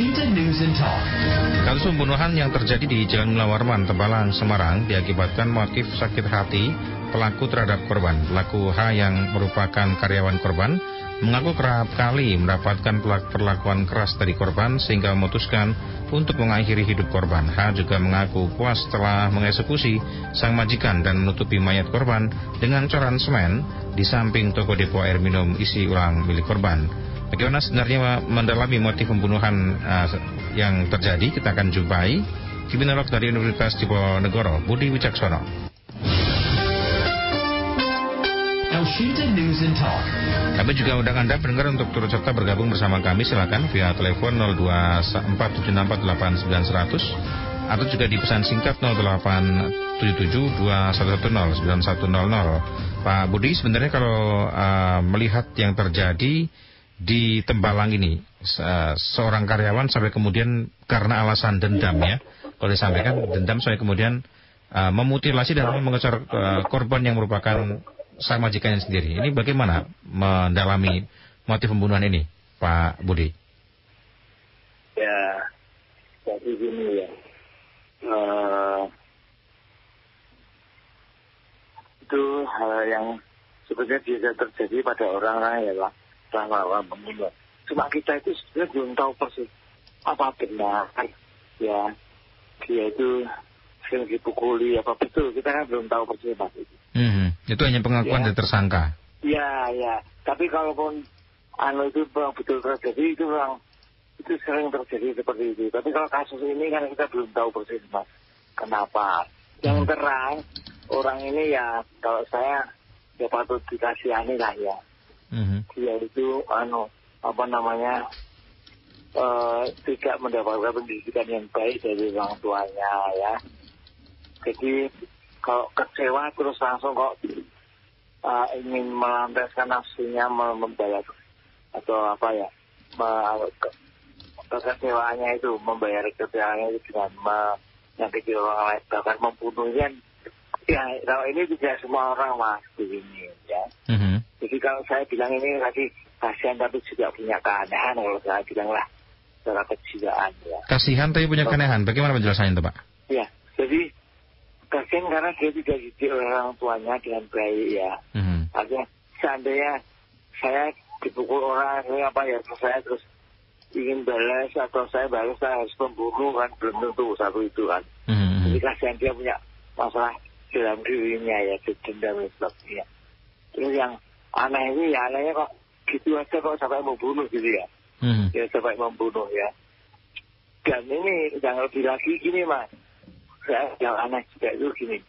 Shinta News and Talk. Kasus pembunuhan yang terjadi di Jalan Mula Warman, Tembalang, Semarang diakibatkan motif sakit hati pelaku terhadap korban. Pelaku H yang merupakan karyawan korban mengaku kerap kali mendapatkan perlakuan keras dari korban sehingga memutuskan untuk mengakhiri hidup korban. H juga mengaku puas setelah mengeksekusi sang majikan dan menutupi mayat korban dengan coran semen di samping toko depo air minum isi ulang milik korban. Bagaimana sebenarnya mendalami motif pembunuhan yang terjadi? Kita akan jumpai kriminolog dari Universitas Diponegoro, Budi Wicaksono. Shinta News and Talk. Kami juga undang Anda pendengar untuk turut serta bergabung bersama kami. Silakan via telepon 02476489100 atau juga di pesan singkat 087721109100. Pak Budi, sebenarnya kalau melihat yang terjadi di Tembalang ini, seorang karyawan sampai kemudian karena alasan dendam ya, kalau disampaikan dendam sampai kemudian memutilasi dan mengecor korban yang merupakan sang majikannya sendiri. Ini bagaimana mendalami motif pembunuhan ini, Pak Budi? Ya, jadi gini ya, itu hal yang sebenarnya bisa terjadi pada orang-orang ya Pak. Selama pembunuhan. Cuma kita itu sebenarnya belum tahu persis apa benar ya dia itu sering dipukuli apa betul, kita kan belum tahu persis apa itu. Itu hanya pengakuan dari tersangka. Ya. Tapi kalaupun itu betul terjadi itu sering terjadi seperti itu. Tapi kalau kasus ini kan kita belum tahu persis Mas. Kenapa? Yang terang orang ini ya kalau saya ya patut dikasihani lah ya. Dia itu tidak mendapatkan pendidikan yang baik dari orang tuanya ya. Jadi kalau kecewa terus langsung kok ingin melampiaskan nafsunya membayar atau apa ya, kekecewaannya itu membayar kekecewaannya itu dengan menyakiti orang lain bahkan membunuhnya. Ya kalau ini tidak semua orang Mas begini ya. Jadi kalau saya bilang ini tadi kasihan tapi juga punya keanehan, kalau saya bilang lah secara kejiwaan ya. Kasihan tapi punya keanehan, bagaimana penjelasannya itu Pak? Ya, jadi kasihan karena dia tidak dididik orang tuanya dengan baik ya. Artinya seandainya saya dipukul orang saya terus ingin balas atau saya balas saya harus membunuh kan, belum tentu satu itu kan. Jadi kasihan dia punya masalah dalam dirinya ya, dendam dan sebagainya. Terus yang aneh ini ya, anehnya kok gitu aja kok sampai membunuh gitu ya. Ya sampai membunuh ya. Dan ini yang lebih lagi gini Mas, yang aneh juga itu gini,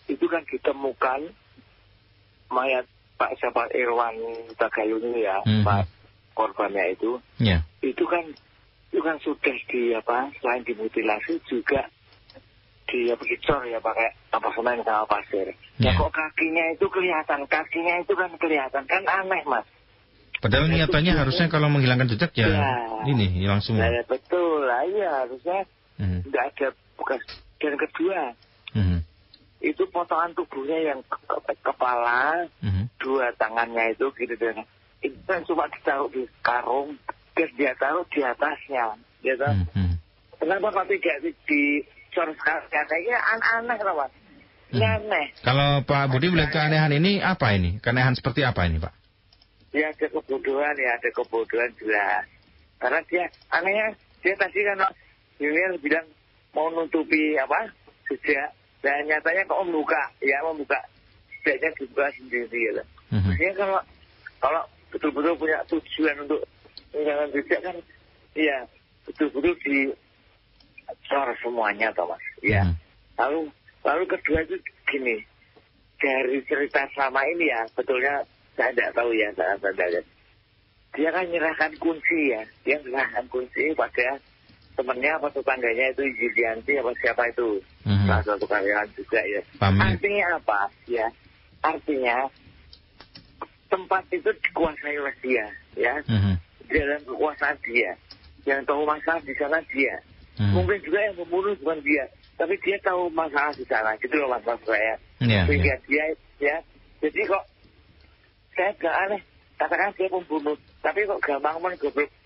itu kan ditemukan mayat Pak Sahabat Irwan Tagayun ini ya, Pak korbannya itu, itu kan sudah selain dimutilasi juga dia dicor ya pakai semen sama pasir. Ya kok kakinya itu kelihatan kan aneh Mas. Padahal niatannya harusnya kalau menghilangkan jejak ini hilang semua. Ya betul lah ya, harusnya tidak ada bekas. Dan kedua itu potongan tubuhnya yang kepala, dua tangannya itu gitu dan itu kan cuma ditaruh di karung dan dia taruh di atasnya gitu. Kenapa kok tidak di kayaknya aneh kenapa? Ini aneh. Kalau Pak Budi melihat keanehan ini apa ini? Keanehan seperti apa ini Pak? Ya ada kebodohan jelas. Karena dia anehnya dia tadi kan Yunian bilang mau nutupi sejak dan nyatanya kok membuka sejaknya dibuka sendiri gitu. Maksudnya kalau betul-betul punya tujuan untuk menghilangkan jejak kan ya betul-betul dicor semuanya toh Mas ya. Lalu kedua itu gini, dari cerita selama ini ya betulnya saya tidak tahu ya dia kan menyerahkan kunci pada temannya apa tetangganya itu Yulianti apa siapa itu salah satu karyawan juga ya. Artinya apa ya? Artinya tempat itu dikuasai oleh dia ya. Dalam kekuasaan dia, yang tahu masalah di sana dia. Mungkin juga yang membunuh bukan dia, tapi dia tahu masalah di sana gitu loh Mas saya. Sehingga dia ya. Jadi kok saya gak aneh katakan dia pembunuh, tapi kok gampang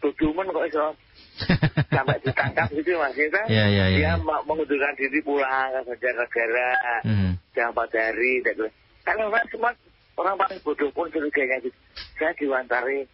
Dodumen kok iso sampai ditangkap gitu Mas. Dia mengundurkan diri pulang ke negara jam 4 hari. Karena orang paling bodoh pun curiganya gitu. Saya diwantari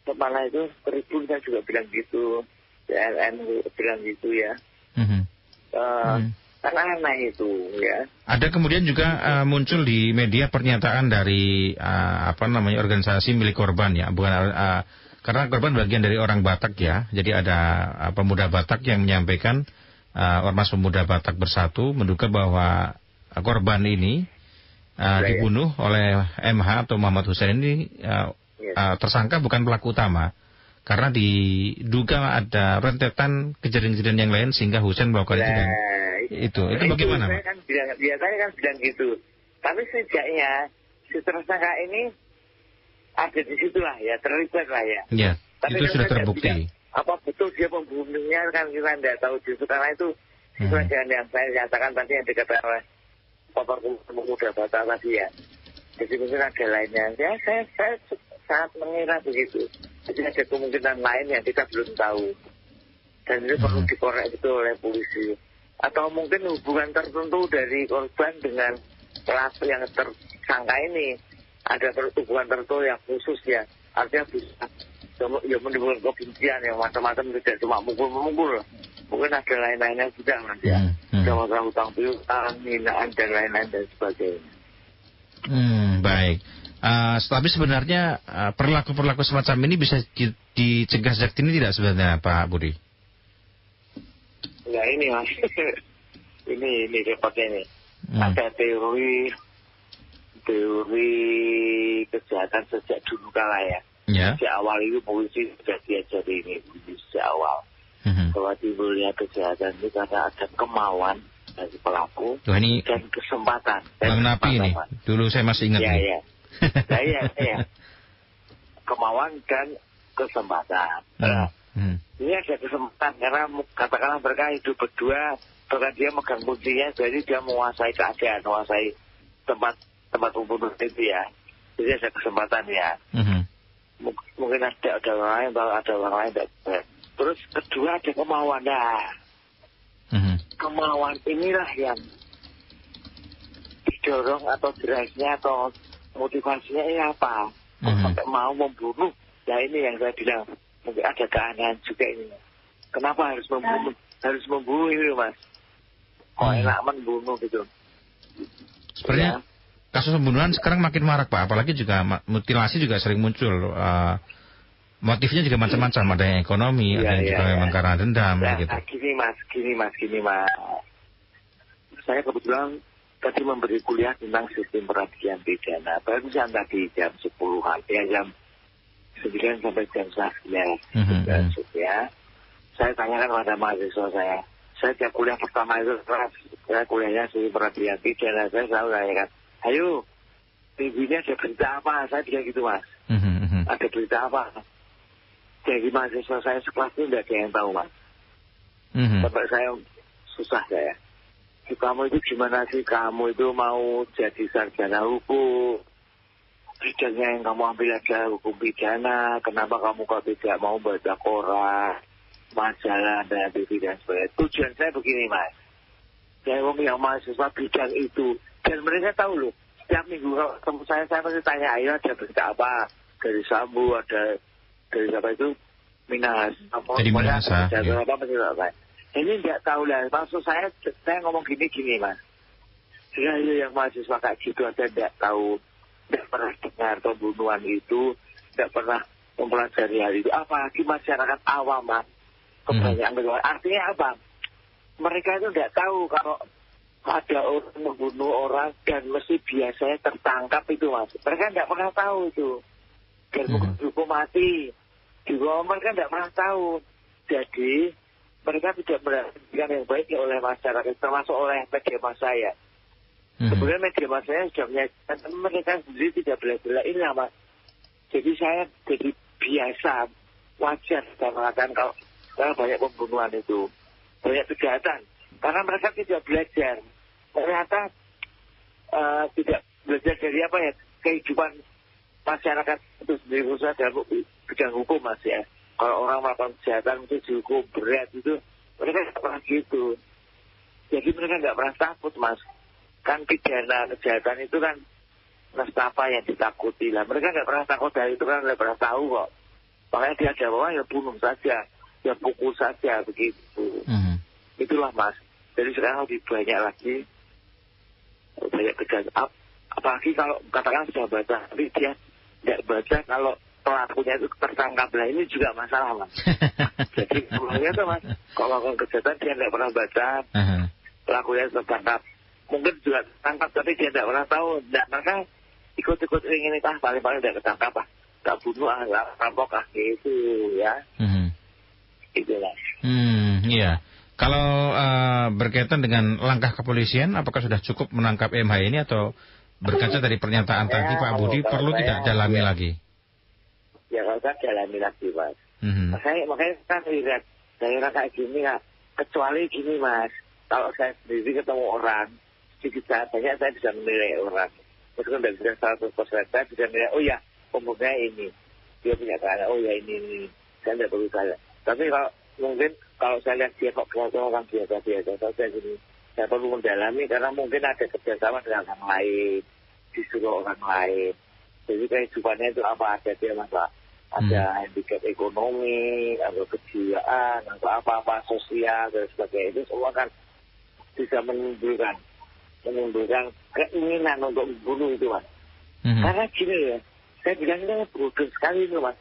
kepala itu Tribun, saya juga bilang gitu. CNN bilang gitu ya. Karena aneh itu ya. Ada kemudian juga muncul di media pernyataan dari organisasi milik korban ya, bukan karena korban bagian dari orang Batak ya. Jadi ada pemuda Batak yang menyampaikan Ormas Pemuda Batak Bersatu menduga bahwa korban ini dibunuh oleh MH atau Muhammad Hussein ini tersangka bukan pelaku utama. Karena diduga ada rentetan kejadian-kejadian yang lain sehingga Hussein melakukan itu. Itu bagaimana? Biasanya kan bilang gitu. Tapi sejaknya si tersangka ini ada di situ lah ya, terlibat lah ya. Iya, tapi itu sudah terbukti. Apa betul dia pembunuhnya kan kita tidak tahu justru karena itu sesuai yang saya nyatakan tadi yang dikatakan oleh Bapak Pemuda Batak tadi ya. Jadi mungkin ada lainnya. Ya saya sangat mengira begitu. Jadi ada kemungkinan lain yang kita belum tahu. Dan itu perlu dikorek itu oleh polisi. Atau mungkin hubungan tertentu dari korban dengan pelaku yang tersangka ini. Ada hubungan tertentu yang khusus ya. Artinya bisa ya menimbulkan kebencian yang macam-macam, tidak cuma mukul-mukul. Mungkin ada lain-lainnya juga Mas ya. Ada masalah hutang piutang, hinaan dan lain-lain dan sebagainya. Baik. Tapi sebenarnya perilaku-perilaku semacam ini bisa dicegah sejak dini tidak sebenarnya Pak Budi? Ya ini Mas, ini repotnya ini. Ada teori kejahatan sejak dulu kala ya. Sejak awal itu polisi sudah diajari ini sejak awal. Bahwa timbulnya kejahatan itu karena ada kemauan dari pelaku dan kesempatan. Bang Napi ini, dulu saya masih ingat. Iya. Kemauan dan kesempatan. Ini ada kesempatan karena katakanlah mereka hidup berdua, bahkan dia megang kuncinya, jadi dia menguasai keadaan, menguasai tempat pembunuh itu ya. Jadi ada kesempatan ya. Mungkin ada orang lain, ada orang lain tidak. Terus kedua ada kemauan. Kemauan inilah yang didorong atau drive-nya atau motivasinya ini apa? Sampai mau membunuh. Ya ini yang saya bilang, mungkin ada keanehan juga ini. Kenapa harus membunuh? Harus membunuh ini Mas. Kok enak membunuh gitu. Sebenarnya kasus pembunuhan sekarang makin marak Pak. Apalagi juga mutilasi juga sering muncul. Motifnya juga macam-macam. Ada yang ekonomi, ada yang juga memang karena dendam. Gitu. Gini mas. Saya kebetulan tadi memberi kuliah tentang sistem peradilan pidana. Barusan tadi jam 10-an, jam 9 sampai jam 11. Ya. Saya tanyakan kepada mahasiswa saya. Saya tiap kuliah pertama itu, saya kuliahnya sistem peradilan pidana. Saya selalu tanyakan, ayo, minggu ini ada berita apa? Saya bilang gitu mas. Ada berita apa? Jadi mahasiswa saya sekelas itu tidak ada yang tahu mas. Sampai saya susah saya. Kamu itu gimana sih? Kamu itu mau jadi sarjana hukum? Bidangnya yang kamu ambil adalah hukum pidana. Kenapa kamu kok tidak mau baca koran, majalah, dan TV dan sebagainya? Tujuan saya begini mas. Saya mau yang mahasiswa bidang itu. Dan mereka tahu loh. Setiap minggu ketemu saya pasti tanya, ayo ada berita apa? Dari Sambu, ada dari siapa itu? Minas. Jadi Minasa. Ini nggak tahu lah. Maksud saya ngomong gini mas. Jadi yang mahasiswa kayak gitu aja nggak tahu, nggak pernah dengar pembunuhan itu, nggak pernah mempelajari hal itu. Apalagi masyarakat awam mas. Kebanyakan kedua. Artinya apa? Mereka itu nggak tahu kalau ada orang membunuh orang dan mesti biasanya tertangkap itu mas. Mereka nggak pernah tahu itu. Dan hukum mati. Juga mereka tidak pernah tahu. Jadi mereka tidak mendapatkan yang baik oleh masyarakat, termasuk oleh media massa ya. Kemudian media massanya sudah menyajikan, tapi mereka sendiri tidak bela-bela ini mas. Jadi saya jadi biasa, wajar saya mengatakan kalau banyak pembunuhan itu, banyak kejahatan. Karena mereka tidak belajar. Ternyata tidak belajar dari apa ya, kehidupan masyarakat itu sendiri, khususnya dalam bidang hukum mas ya. kalau orang melakukan kejahatan itu dihukum berat itu, mereka nggak pernah gitu. Jadi mereka nggak pernah takut, Mas. Kan pidana kejahatan itu kan nestapa yang ditakuti lah. Mereka nggak pernah takut dari itu kan nggak pernah tahu kok. Makanya dia ada bawah ya bunuh saja, ya pukul saja begitu. Itulah, Mas. Jadi sekarang lebih banyak lagi banyak kejahatan. Apalagi kalau katakan sudah baca, tapi dia tidak baca kalau pelakunya itu tertangkap. Lah ini juga masalah, Mas. Jadi pelakunya tuh, Mas, kalau melakukan kejahatan dia tidak pernah baca, pelakunya tertangkap. Mungkin juga tertangkap tapi dia tidak pernah tahu. Tidak, maka ikut-ikut ingin nikah paling-paling tidak ketangkap lah. Tak bunuh rampok gitu ya. Itulah. Iya. Kalau berkaitan dengan langkah kepolisian, apakah sudah cukup menangkap MH ini atau berkaca dari pernyataan tadi Pak Budi perlu tidak dalami lagi? Ya kalau saya dalami lagi, Mas. Makanya kita lihat daerah kayak gini ya, kecuali gini, Mas. Kalau saya sendiri ketemu orang, sedikit banyak saya bisa menilai orang. Meskipun tidak bisa 100%, saya bisa menilai, oh ya, pembunuhnya ini. Dia punya cara, oh ya ini. Saya tidak perlu saya. Tapi kalau mungkin kalau saya lihat dia kok orang biasa-biasa saja gini, saya perlu mendalami karena mungkin ada kerjasama dengan orang lain, disuruh orang lain. Jadi kehidupannya itu apa ada dia masa ada handicap ekonomi, atau kejiwaan, atau apa-apa sosial dan sebagainya, itu semua kan bisa menimbulkan keinginan untuk membunuh itu, Mas. Karena gini ya, saya bilang ini bodoh sekali itu, Mas.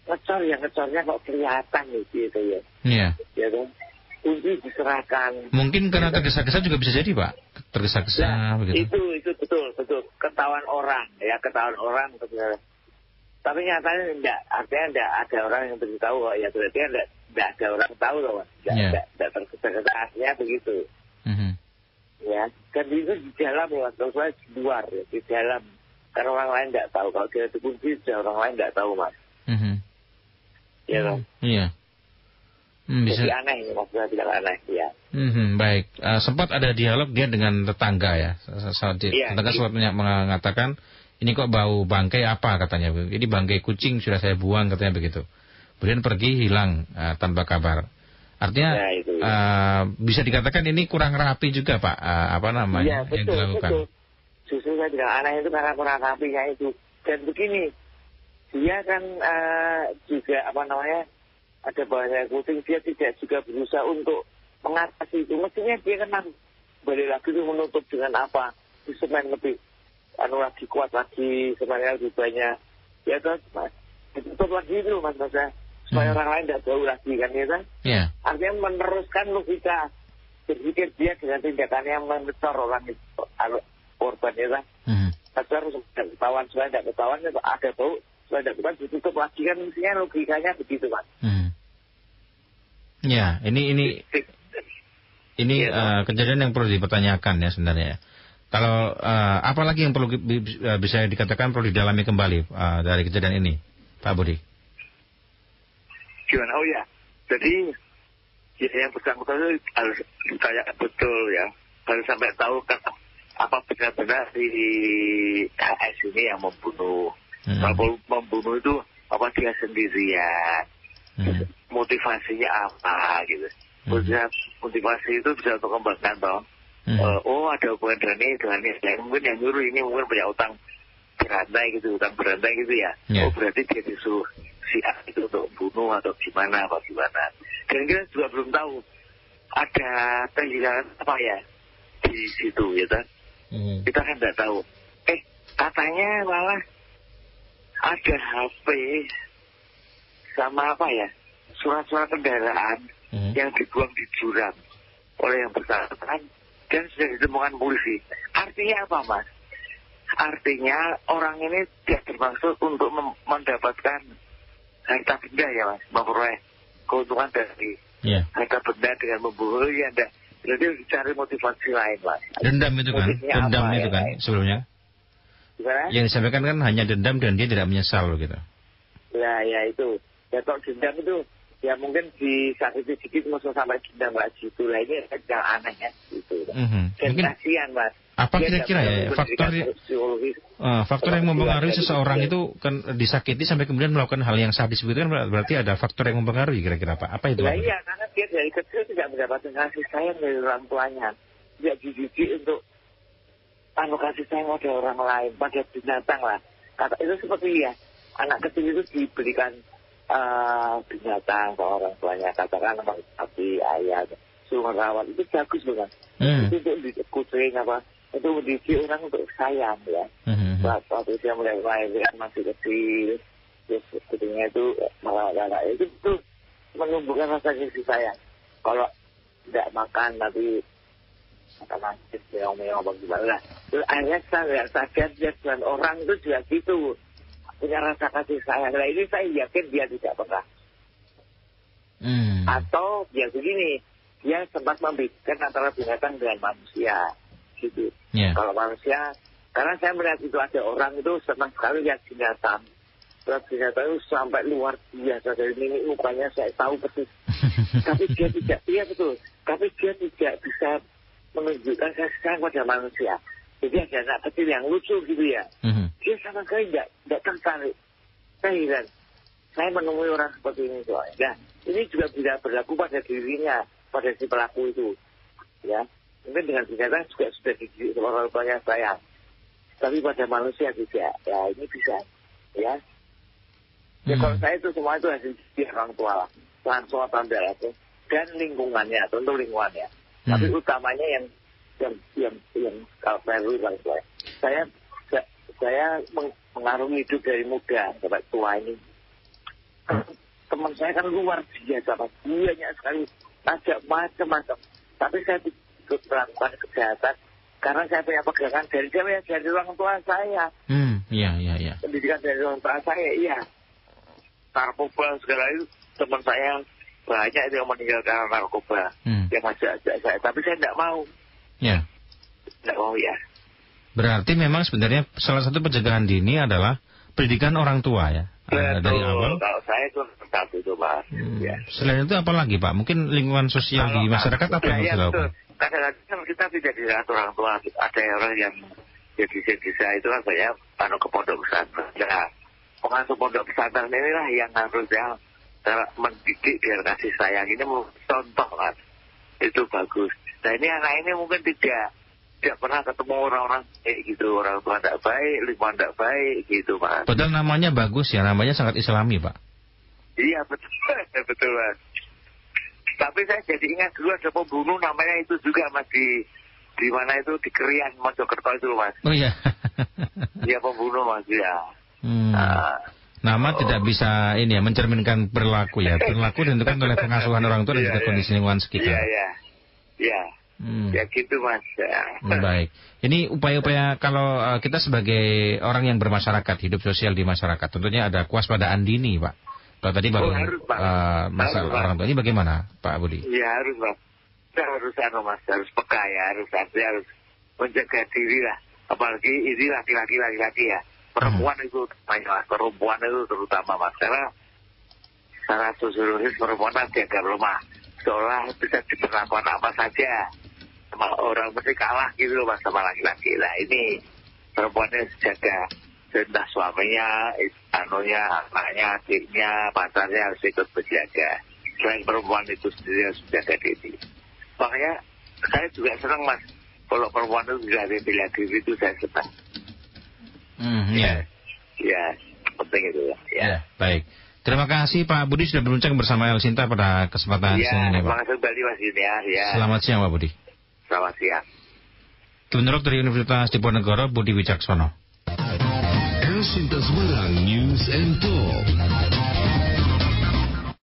Ngecornya kok kelihatan gitu ya. Iya. Ya kan? Kunci diserahkan. Mungkin karena tergesa-gesa juga bisa jadi, Pak. Tergesa-gesa nah, begitu. Itu betul. Ketahuan orang. Tapi nyatanya enggak. Artinya enggak ada orang yang beritahu. Ya berarti enggak ada orang tahu loh, Mas. Enggak tergesa-gesa. Artinya begitu. Ya. Dan itu di dalam ya, Mas. Kalau saya di luar ya, di dalam. Karena orang lain enggak tahu. Kalau dia dikunci, orang lain enggak tahu, Mas. Ya kan? Iya. Bisa. Jadi aneh ini, maksudnya tidak aneh ya. Baik. Sempat ada dialog dia dengan tetangga ya. Tetangga sempat mengatakan ini kok bau bangkai apa katanya. Ini bangkai kucing sudah saya buang katanya begitu. Kemudian pergi hilang tanpa kabar. Artinya bisa dikatakan ini kurang rapi juga Pak. Apa namanya yang dilakukan. Betul. Justru saya bilang aneh itu karena kurang rapinya itu. Dan begini, dia kan juga ada banyak kucing, dia tidak juga berusaha untuk mengatasi itu. Mestinya dia kan balik lagi itu menutup dengan apa? Di semen lebih lagi kuat lagi, semennya lebih banyak. Ya kan, Mas. Ditutup lagi itu, Mas, supaya orang lain tidak jauh lagi kan ya kan? Yeah. Artinya meneruskan logika berpikir dia dengan tindakan yang mengecor orang itu, korban ya kan? Harus ketahuan, supaya tidak ketahuan itu ada bau. Tidak bukan ditutup lagi kan mestinya logikanya begitu, Mas. Ya, ini kejadian yang perlu dipertanyakan ya sebenarnya. Kalau apalagi yang perlu bisa dikatakan perlu didalami kembali dari kejadian ini, Pak Budi? Gimana? Oh ya, jadi yang bersangkutan itu harus ditanya betul ya, harus sampai tahu kan apa benar-benar si HS ini yang membunuh. Kalau membunuh itu apa dia sendirian, motivasinya apa gitu. Motivasi itu bisa untuk kembangkan toh. Oh ada hubungan dengan ini, mungkin yang nyuruh ini mungkin punya utang berantai gitu ya. Oh berarti dia disuruh si A itu untuk bunuh atau gimana. Dan kita juga belum tahu ada penjelasan apa ya di situ ya kan. Kita kan tidak tahu. Katanya malah ada HP sama surat-surat kendaraan yang dibuang di jurang oleh yang bersangkutan dan sudah ditemukan polisi. Artinya apa, Mas? Artinya orang ini tidak bermaksud untuk mendapatkan harta benda ya, Mas, memperoleh keuntungan dari harta benda dengan membunuh ya. Jadi dicari motivasi lain, Mas. Dendam itu kan? Sebelumnya. Gimana? Yang disampaikan kan hanya dendam dan dia tidak menyesal gitu. Ya itu. Ya kalau dendam itu ya mungkin disakiti sedikit musuh sampai dendam nggak gitu lah, ini yang aneh ya gitu. Dan kasihan, Mas. Apa kira-kira ya faktor yang mempengaruhi seseorang itu kan disakiti sampai kemudian melakukan hal yang sadis itu kan berarti ada faktor yang mempengaruhi kira-kira Pak? Apa itu? Nah, iya, karena dia dari kecil tidak mendapatkan kasih sayang dari orang tuanya. Tidak dididik untuk kasih sayang pada orang lain, pada binatang lah. Kata itu seperti ya, anak kecil itu diberikan binatang ke orang tuanya, katakan sapi, ayam, suruh merawat, itu bagus bukan? Itu untuk kucing apa? Itu mendidik orang untuk sayang ya. Waktu dia mulai melahirkan masih kecil, terus kucingnya itu merawat anak itu menumbuhkan rasa kasih sayang. Kalau tidak makan tapi makan nangis, meong-meong bagaimana. Terus akhirnya saya sadar dia dengan orang itu juga gitu, punya rasa kasih sayang. Nah ini saya yakin dia tidak pernah. Atau ya begini, dia sempat membedakan antara binatang dengan manusia. Gitu. Yeah. Kalau manusia, karena saya melihat itu ada orang itu senang sekali lihat binatang. Lihat binatang itu sampai luar biasa, dari mimik mukanya saya tahu persis. Tapi dia tidak, iya betul. Tapi dia tidak bisa menunjukkan kasih sayang pada manusia. Jadi ada anak kecil yang lucu gitu ya. Dia sama sekali tidak tertarik. Saya heran. Saya menemui orang seperti ini soalnya. Ini juga tidak berlaku pada dirinya, pada si pelaku itu. Ya. Mungkin dengan binatang juga sudah dididik orang tuanya sayang. Tapi pada manusia tidak. Ya ini bisa. Ya. Ya kalau saya itu semua itu hasil dididik orang tua lah. Langsung tanda itu. Dan lingkungannya, tentu lingkungannya. Tapi utamanya yang kalau saya dulu saya mengarungi hidup dari muda sampai tua ini. Teman saya kan luar biasa, banyak sekali, ajak macam-macam. Tapi saya ikut melakukan kejahatan karena saya punya pegangan dari orang tua saya. Iya. Pendidikan dari orang tua saya, iya. Narkoba segala itu teman saya banyak yang meninggal karena narkoba. Yang ajak saya, tapi saya tidak mau. Ya. Tidak mau ya. Berarti memang sebenarnya salah satu pencegahan dini adalah pendidikan orang tua ya. Dari awal. Kalau saya itu satu itu Mas. Ya. Selain itu apa lagi Pak? Mungkin lingkungan sosial di masyarakat apa yang harus dilakukan? Kadang-kadang kita tidak dilihat orang tua. Ada orang yang di desa itu kan banyak ke pondok pesantren. Nah, pengasuh pondok pesantren inilah yang harusnya mendidik biar kasih sayang ini contoh kan. Itu bagus. Nah ini anak ini mungkin tidak pernah ketemu orang-orang gitu, orang tua tidak baik, lingkungan tidak baik gitu Mas. Padahal namanya bagus ya, namanya sangat islami Pak. Iya betul, betul Mas. Tapi saya jadi ingat dulu ada pembunuh namanya itu juga Mas di mana itu di Kerian Mojokerto itu Mas. Oh iya. Iya pembunuh Mas ya. Nama tidak bisa ini ya mencerminkan perilaku ya. Perilaku ditentukan oleh pengasuhan orang tua dan juga kondisi lingkungan sekitar. Iya. Ya gitu Mas. Baik. Ini upaya-upaya kalau kita sebagai orang yang bermasyarakat, hidup sosial di masyarakat, tentunya ada kewaspadaan dini Pak. Kalau tadi baru masalah orang tua ini bagaimana Pak Budi? Iya harus Pak. Kita harus peka ya, harus menjaga diri lah. Apalagi ini laki-laki ya. Perempuan itu terutama Mas. Karena secara sosiologis perempuan dianggap lemah. Seolah bisa diperlakukan apa saja. Sama orang mesti kalah gitu loh Mas sama laki-laki. Nah ini perempuannya jaga. Entah suaminya, anaknya, adiknya, pacarnya harus ikut berjaga. Selain perempuan itu sendiri harus jaga diri. Makanya saya juga senang Mas. Kalau perempuan itu bisa bela diri itu saya senang. Ya, penting itu ya. Baik. Terima kasih Pak Budi sudah berbincang bersama El Sinta pada kesempatan ini Pak. Terima kasih kembali Mas ya. Selamat siang Pak Budi. Selamat siang. Kementerian dari Universitas Diponegoro Budi Wicaksono. El Sinta Semarang News and Talk.